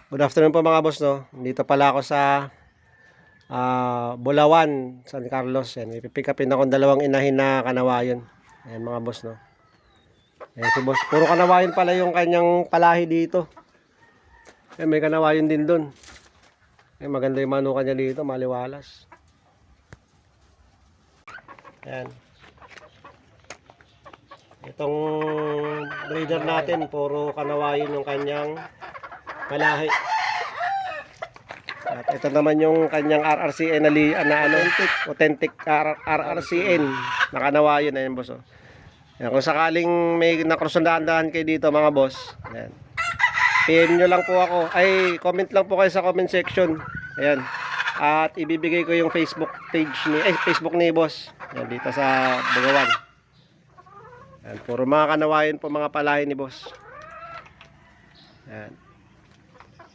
Good afternoon po mga boss, no. Dito pala ako sa Bulawan, San Carlos. Yan, ipipick upin akong dalawang inahin na kanawayon. Ayan mga boss, no. Ayan si boss. Puro kanawayon pala yung kanyang palahi dito. Ayan, may kanawayon din dun. Ayan, maganda yung manukan niya dito, maliwalas. Ayan. Itong breeder natin, puro kanawayon yung kanyang palahi. At ito naman yung kanyang RRCN na authentic RRCN na kanawayon. Ayan boss, oh. Ayan, kung sakaling may nakrusundaan kayo dito mga boss, ayan, PM nyo lang po ako, ay comment lang po kayo sa comment section. Ayan, at ibibigay ko yung Facebook page ni Facebook ni boss. Ayan, dito sa Bugawan. Ayan, puro mga kanawayon po, mga palahi ni boss. Ayan.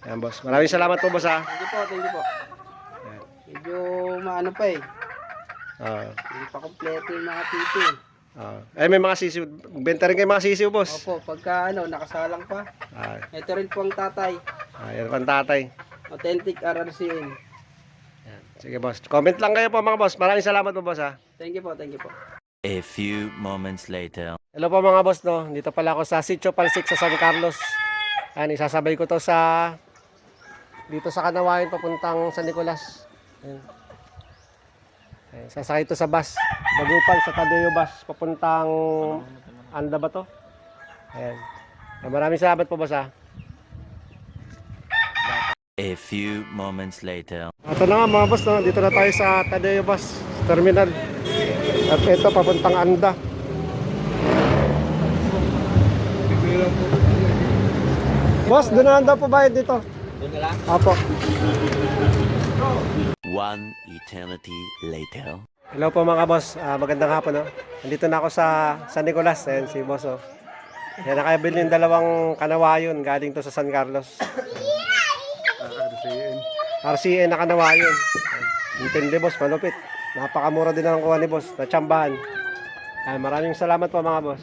Ayan boss, maraming salamat po boss, ha. Thank you po, thank you po. Ayan. Medyo maano pa eh. Ah, Hindi pa kompleto yung mga titi. ay may mga sisiw, benta rin kayo mga sisiw boss. Opo, pagka nakasalang pa. Ito rin po ang tatay. Ayan pang tatay. Authentic RRCN. Ayan. Sige boss, comment lang kayo po mga boss. Maraming salamat po boss, ha. Thank you po, thank you po. A few moments later. Hello po mga boss, no. Dito pala ako sa Sitio Palsik sa San Carlos. Ayan, isasabay ko to sa dito sa Kanawain papuntang San Nicolas. Ayan. Ayan, sasakay to sa bus. Bagupan sa Tadeo bus papuntang Anda ba to? Ayan. Ayan, maraming salamat po boss, ha. A few moments later. Ito na nga mga boss, no. Dito na tayo sa Tadeo bus terminal. At ito papuntang Anda. Boss, doon na daw po bayad dito. Doon na lang? Opo. One eternity later. Hello po mga boss, magandang hapon, no? Nandito na ako sa San Nicolas. Ayan si boss, oh. Yan, nakabili yung dalawang kanawayon galing to sa San Carlos. RCN na kanawayon. Intindi boss, malupit. Napakamura din ang kuha ni boss, natsambahan. Maraming salamat po mga boss.